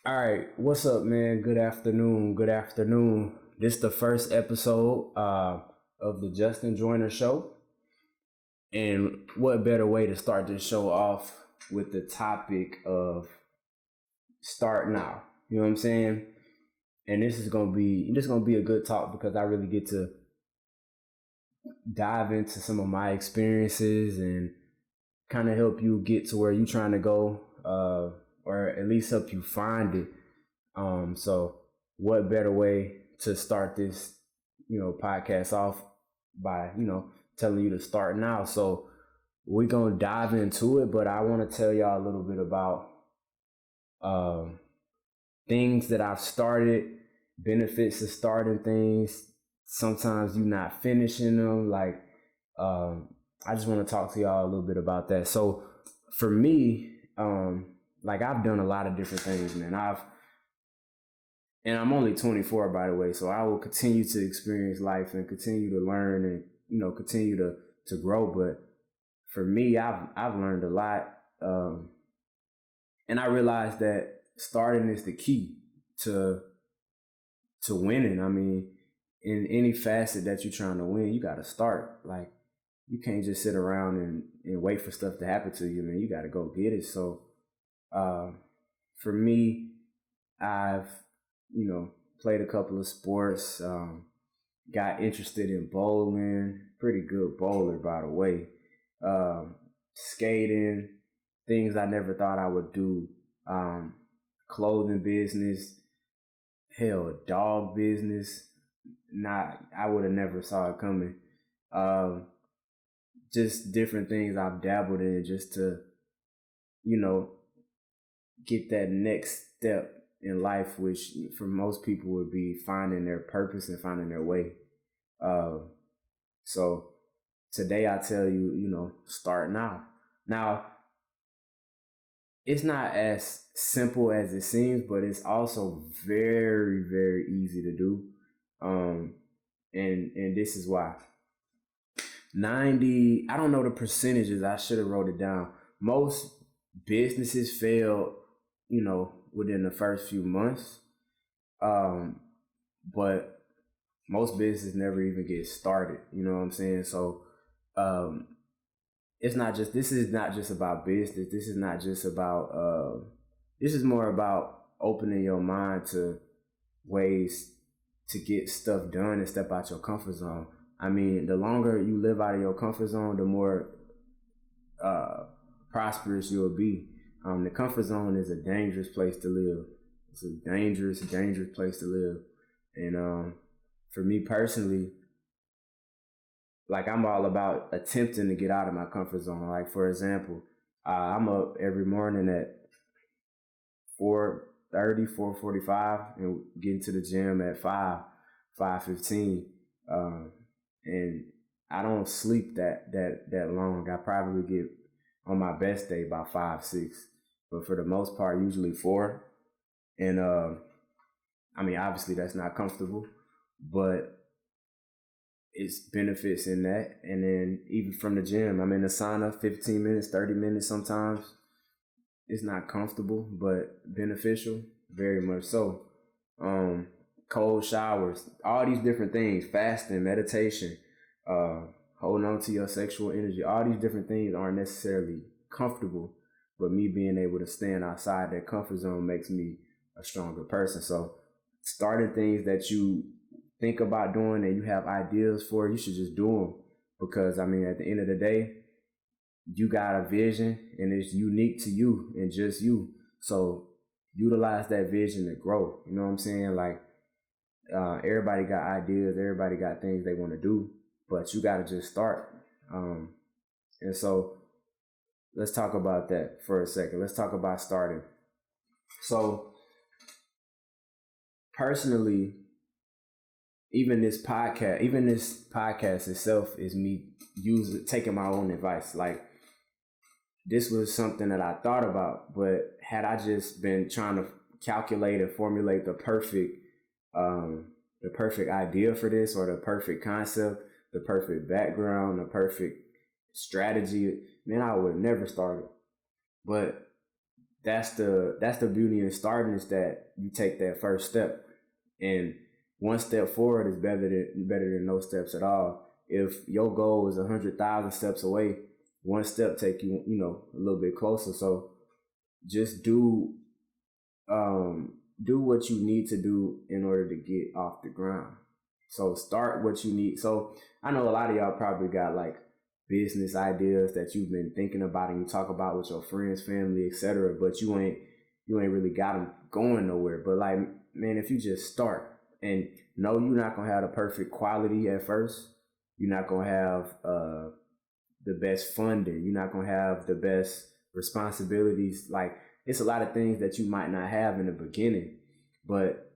All right, what's up, man? Good afternoon. Good afternoon. This is the first episode of the Justin Joyner Show, and what better way to start this show off with the topic of start now? You know what I'm saying? And this is gonna be a good talk because I really get to dive into some of my experiences and kind of help you get to where you're trying to go, or at least help you find it. So what better way to start this, podcast off by, telling you to start now. So we're gonna dive into it, but I want to tell y'all a little bit about um things that I've started, benefits of starting things. Sometimes you not finishing them. Um, I just want to talk to y'all a little bit about that. So for me, like I've done a lot of different things, man. And I'm only 24, by the way, so I will continue to experience life and continue to learn and continue to grow. But for me, I've learned a lot, and I realized that starting is the key to winning. I mean, in any facet that you're trying to win, you got to start. Like you can't just sit around and wait for stuff to happen to you, man. You got to go get it. So uh, for me, I've played a couple of sports. Got interested in bowling. Pretty good bowler, by the way. Skating, things I never thought I would do. Um, Clothing business, hell, dog business. Not, I would have never saw it coming. Um, just different things I've dabbled in just to, you know, get that next step in life, which for most people would be finding their purpose and finding their way. Uh, so today I tell you, start now. Now, it's not as simple as it seems, but it's also very, very easy to do. Um, and this is why. 90, I don't know the percentages. I should have wrote it down. Most businesses fail, within the first few months. Um, but most businesses never even get started. You know what I'm saying? So, um, this is not just about business. This is not just about, this is more about opening your mind to ways to get stuff done and step out your comfort zone. I mean, the longer you live out of your comfort zone, the more uh, prosperous you'll be. The comfort zone is a dangerous place to live. It's a dangerous place to live. And for me personally, like I'm all about attempting to get out of my comfort zone. Like for example, I'm up every morning at 4:30, 4:45, and getting to the gym at 5:15. Um, and I don't sleep that long. I probably get on my best day about 5, 6, but for the most part, usually 4. And I mean, obviously that's not comfortable, but it's benefits in that. And then even from the gym, I'm in the sauna 15 minutes, 30 minutes sometimes. It's not comfortable, but beneficial, very much so. Um, Cold showers, all these different things, fasting, meditation, uh, holding on to your sexual energy, all these different things aren't necessarily comfortable, but me being able to stand outside that comfort zone makes me a stronger person. So starting things that you think about doing and you have ideas for, you should just do them because I mean, at the end of the day, you got a vision and it's unique to you and just you. So utilize that vision to grow. You know what I'm saying? Like everybody got ideas, everybody got things they want to do, but you got to just start. And so let's talk about that for a second. Let's talk about starting. So personally, even this podcast itself is me taking my own advice. Like this was something that I thought about, but had I just been trying to calculate and formulate the perfect idea for this or the perfect concept, the perfect background, the perfect strategy, then I would have never started. But that's the beauty in starting, is that you take that first step, and one step forward is better than no steps at all. If your goal is 100,000 steps away, one step take you a little bit closer. So just do what you need to do in order to get off the ground. So start what you need. So I know a lot of y'all probably got like business ideas that you've been thinking about and you talk about with your friends, family, etc. But you ain't really got them going nowhere. But like, man, if you just start, and no, you're not gonna have the perfect quality at first. You're not gonna have the best funding. You're not gonna have the best responsibilities. Like, it's a lot of things that you might not have in the beginning, but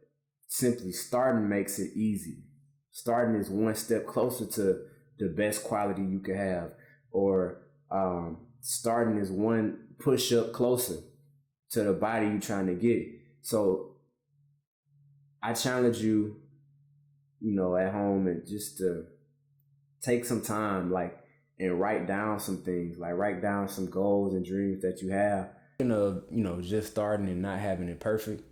simply starting makes it easy. Starting is one step closer to the best quality you could have, or starting is one push up closer to the body you're trying to get. So I challenge you, at home, and just to take some time, like, and write down some things, like write down some goals and dreams that you have. Just starting and not having it perfect,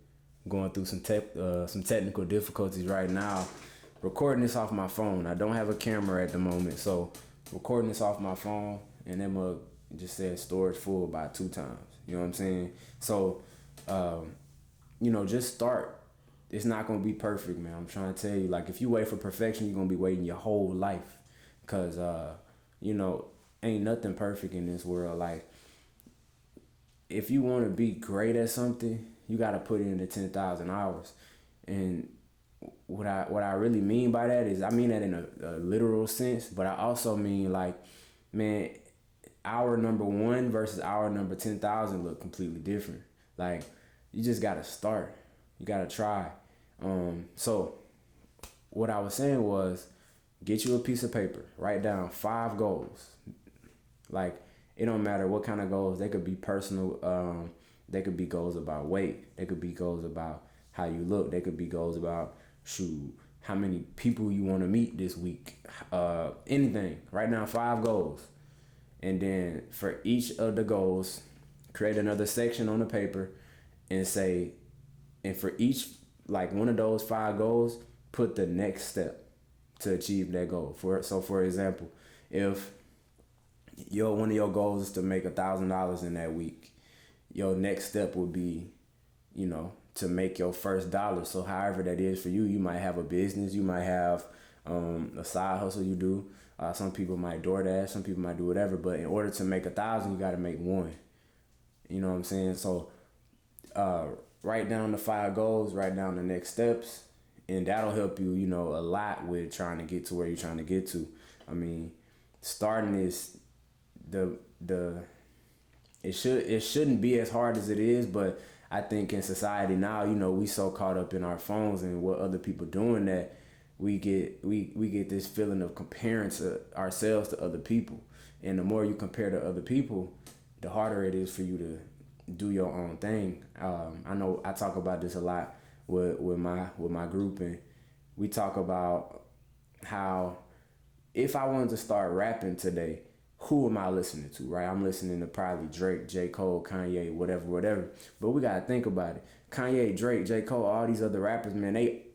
going through some technical difficulties right now. Recording this off my phone. I don't have a camera at the moment, so recording this off my phone, and that mug just said storage full by 2 times. You know what I'm saying? So, just start. It's not gonna be perfect, man. I'm trying to tell you. Like, if you wait for perfection, you're gonna be waiting your whole life, cause ain't nothing perfect in this world. Like, if you want to be great at something, you got to put in the 10,000 hours. And what I really mean by that is, I mean that in a literal sense, but I also mean, like, man, hour number 1 versus hour number 10,000 look completely different. Like, you just got to start. You got to try. So what I was saying was, get you a piece of paper, write down 5 goals. Like, it don't matter what kind of goals. They could be personal. They could be goals about weight. They could be goals about how you look. They could be goals about, how many people you want to meet this week. Anything. Write down 5 goals. And then for each of the goals, create another section on the paper and say, and for each, like, one of those 5 goals, put the next step to achieve that goal. For example, if one of your goals is to make $1,000 in that week, your next step would be, to make your first dollar. So however that is for you, you might have a business, you might have a side hustle you do. Some people might DoorDash, some people might do whatever. But in order to make 1,000, you got to make 1. You know what I'm saying? So write down the 5 goals, write down the next steps, and that'll help you, a lot with trying to get to where you're trying to get to. I mean, starting is it shouldn't be as hard as it is, but I think in society now, we so caught up in our phones and what other people doing, that we get this feeling of comparing to ourselves to other people. And the more you compare to other people, the harder it is for you to do your own thing. I know I talk about this a lot with my group, and we talk about how, if I wanted to start rapping today, who am I listening to, right? I'm listening to probably Drake, J. Cole, Kanye, whatever. But we gotta think about it. Kanye, Drake, J. Cole, all these other rappers, man, they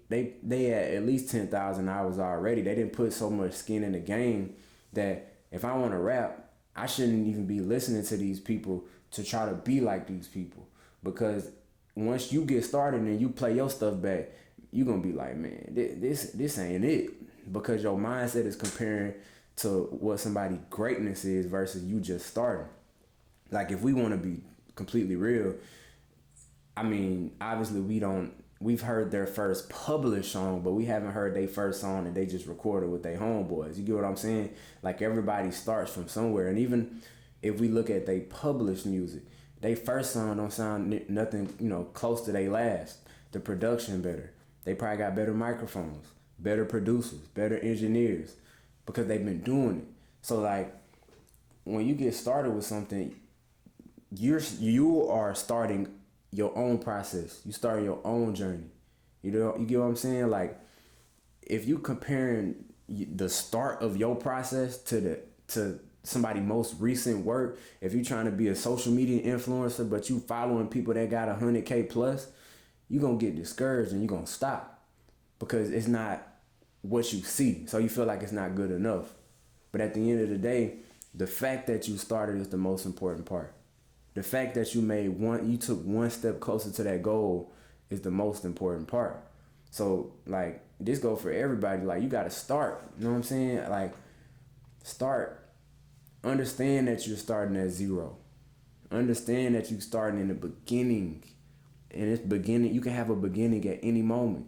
had at least 10,000 hours already. They didn't put so much skin in the game that if I want to rap, I shouldn't even be listening to these people to try to be like these people. Because once you get started and you play your stuff back, you're gonna be like, man, this ain't it. Because your mindset is comparing to what somebody greatness is versus you just starting. Like, if we want to be completely real, I mean, obviously we've heard their first published song, but we haven't heard their first song that they just recorded with their homeboys. You get what I'm saying? Like, everybody starts from somewhere. And even if we look at they published music, they first song don't sound nothing, close to they last. The production better. They probably got better microphones, better producers, better engineers, because they've been doing it. So, like, when you get started with something, you are starting your own process. You start your own journey. You get what I'm saying? Like, if you comparing the start of your process to somebody most recent work, if you're trying to be a social media influencer, but you following people that got 100K plus, you're going to get discouraged and you're going to stop because it's not what you see. So you feel like it's not good enough. But at the end of the day, the fact that you started is the most important part. The fact that you took one step closer to that goal is the most important part. So like this go for everybody. Like you gotta start. You know what I'm saying? Like start. Understand that you're starting at zero. Understand that you're starting in the beginning. And it's beginning. You can have a beginning at any moment.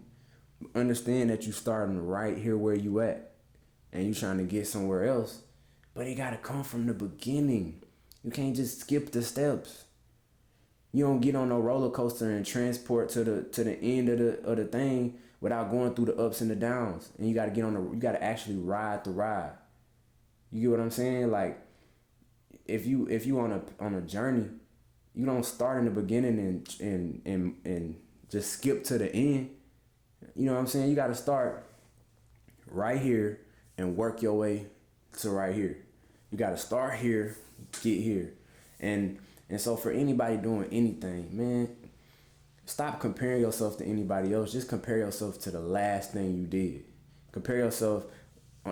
Understand that you're starting right here where you at, and you trying to get somewhere else. But it gotta come from the beginning. You can't just skip the steps. You don't get on no roller coaster and transport to the end of the thing without going through the ups and the downs. And you gotta you gotta actually ride the ride. You get what I'm saying? Like if you on a journey, you don't start in the beginning and just skip to the end. You know what I'm saying? You gotta start right here and work your way to right here. You gotta start here, get here. And so for anybody doing anything, man, stop comparing yourself to anybody else. Just compare yourself to the last thing you did. Compare yourself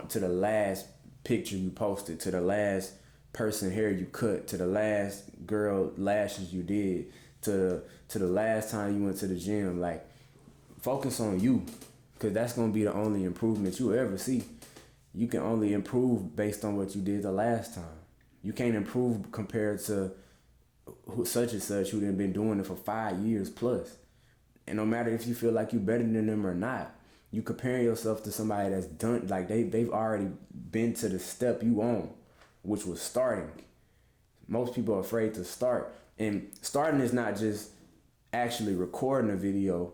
to the last picture you posted, to the last person hair you cut, to the last girl lashes you did, to the last time you went to the gym. Like, focus on you, because that's going to be the only improvement you ever see. You can only improve based on what you did the last time. You can't improve compared to such and such who done been doing it for 5 years plus. And no matter if you feel like you better than them or not, you comparing yourself to somebody that's done, like they've already been to the step you on, which was starting. Most people are afraid to start. And starting is not just actually recording a video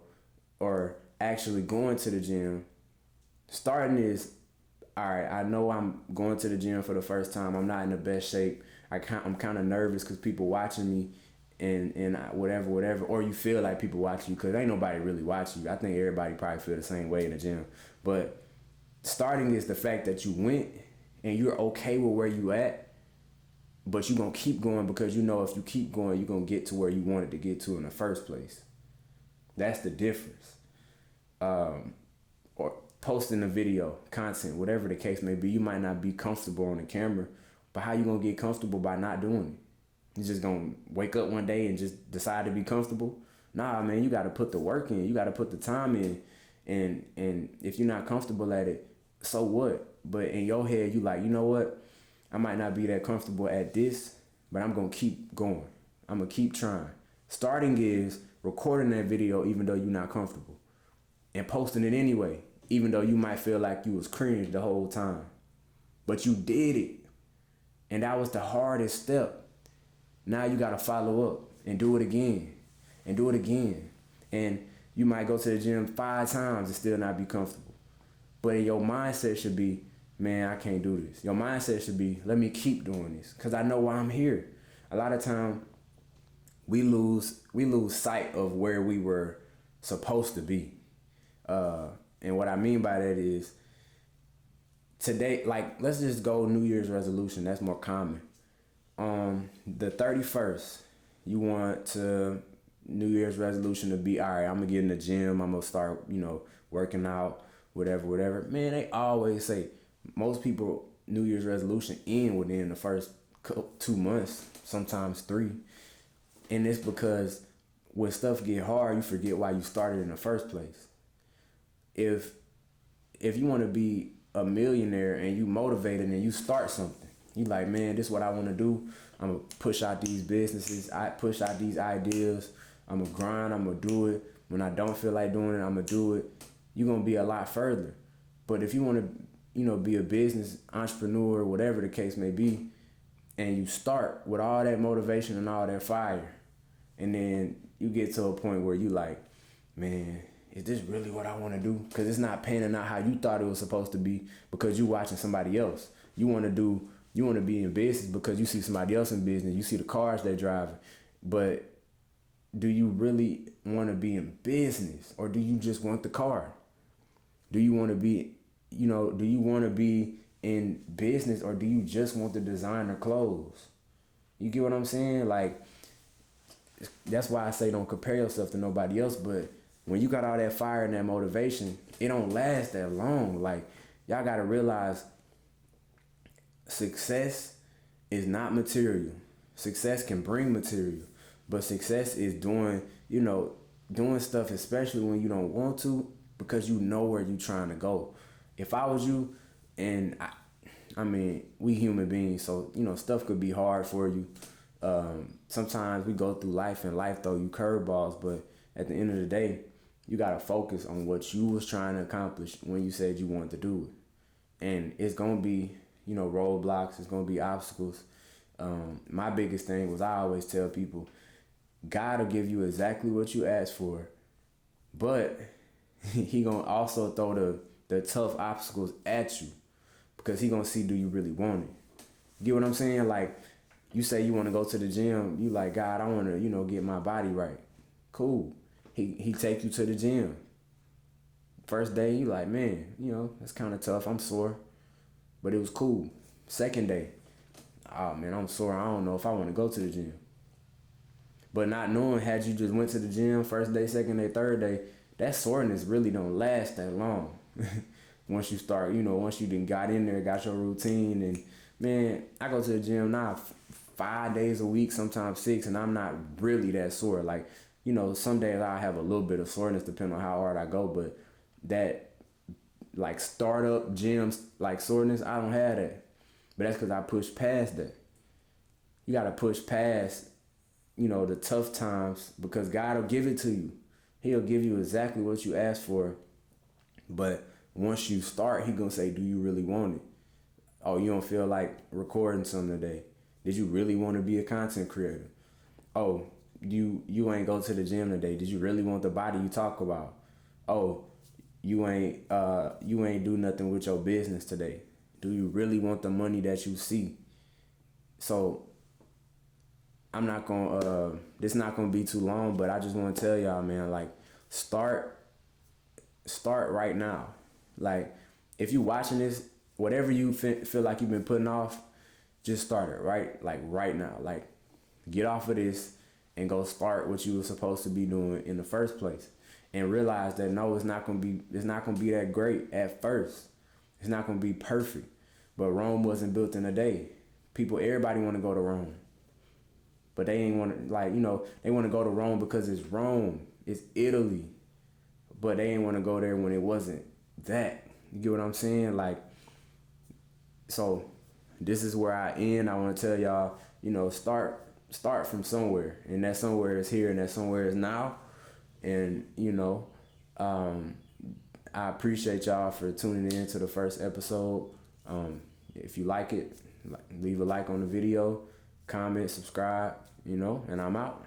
or actually going to the gym. Starting is, all right, I know I'm going to the gym for the first time. I'm not in the best shape. I'm kind of nervous because people watching me and whatever. Or you feel like people watching you because ain't nobody really watching you. I think everybody probably feel the same way in the gym. But starting is the fact that you went and you're okay with where you at, but you're going to keep going because you know if you keep going, you're going to get to where you wanted to get to in the first place. That's the difference. Or posting a video, content, whatever the case may be, you might not be comfortable on the camera, but how you going to get comfortable by not doing it? You just going to wake up one day and just decide to be comfortable? Nah, man, you got to put the work in. You got to put the time in. And if you're not comfortable at it, so what? But in your head, you like, you know what? I might not be that comfortable at this, but I'm going to keep going. I'm going to keep trying. Starting is recording that video even though you're not comfortable, and posting it anyway, even though you might feel like you was cringed the whole time. But you did it. And that was the hardest step. Now you got to follow up and do it again and do it again. And you might go to the gym 5 times and still not be comfortable. But your mindset should be, man, I can't do this. Your mindset should be, let me keep doing this because I know why I'm here. A lot of time we lose sight of where we were supposed to be. And what I mean by that is today, like, let's just go New Year's resolution. That's more common. The 31st, you want to New Year's resolution to be, all right, I'm going to get in the gym. I'm going to start, working out, whatever. Man, they always say most people New Year's resolution end within the first 2 months, sometimes 3. And it's because when stuff get hard, you forget why you started in the first place. If you want to be a millionaire and you motivated and you start something, you like, man, this is what I want to do. I'm going to push out these businesses. I push out these ideas. I'm going to grind. I'm going to do it. When I don't feel like doing it, I'm going to do it. You're going to be a lot further. But if you want to, be a business entrepreneur, whatever the case may be, and you start with all that motivation and all that fire, and then you get to a point where you like, man, is this really what I want to do? Because it's not panning out how you thought it was supposed to be because you watching somebody else. You want to be in business because you see somebody else in business. You see the cars they're driving. But do you really want to be in business, or do you just want the car? Do you want to be, do you want to be in business, or do you just want the designer clothes? You get what I'm saying? Like, that's why I say don't compare yourself to nobody else. But when you got all that fire and that motivation, it don't last that long. Like, y'all gotta realize success is not material. Success can bring material, but success is doing stuff, especially when you don't want to, because you know where you trying to go. If I was you, and I mean, we human beings, so stuff could be hard for you. Sometimes we go through life, and life throw you curveballs, but at the end of the day, you gotta focus on what you was trying to accomplish when you said you wanted to do it. And it's gonna be, roadblocks. It's gonna be obstacles. My biggest thing was, I always tell people, God will give you exactly what you ask for, but He gonna also throw the tough obstacles at you, because He gonna see, do you really want it? You get what I'm saying? Like, you say you want to go to the gym, you like, God, I want to get my body right. Cool. He take you to the gym. First day, you like, man, that's kind of tough. I'm sore, but it was cool. Second day, oh man, I'm sore. I don't know if I want to go to the gym. But not knowing, had you just went to the gym first day, second day, third day, that soreness really don't last that long. Once you start, once you done got in there, got your routine, and man, I go to the gym now 5 days a week, sometimes 6, and I'm not really that sore. Like, some days I have a little bit of soreness depending on how hard I go, but that like startup gyms like soreness, I don't have that. But that's because I pushed past that. You gotta push past, the tough times, because God will give it to you. He'll give you exactly what you asked for. But once you start, He gonna say, do you really want it? Oh, you don't feel like recording something today? Did you really want to be a content creator? Oh, you ain't go to the gym today. Did you really want the body you talk about? Oh, you ain't do nothing with your business today. Do you really want the money that you see? So I'm not gonna this not gonna be too long, but I just want to tell y'all, man, like, start right now. Like, if you watching this, whatever you feel like you've been putting off, just start it right now. Like, get off of this and go start what you were supposed to be doing in the first place, and realize that no, it's not gonna be that great at first. It's not gonna be perfect, but Rome wasn't built in a day. Everybody want to go to Rome, but they ain't want to, they want to go to Rome because it's Rome, it's Italy, but they ain't want to go there when it wasn't that. You get what I'm saying? Like, so this is where I end. I want to tell y'all, start from somewhere, and that somewhere is here, and that somewhere is now. And I appreciate y'all for tuning in to the first episode. If you like it, leave a like on the video, comment, subscribe, and I'm out.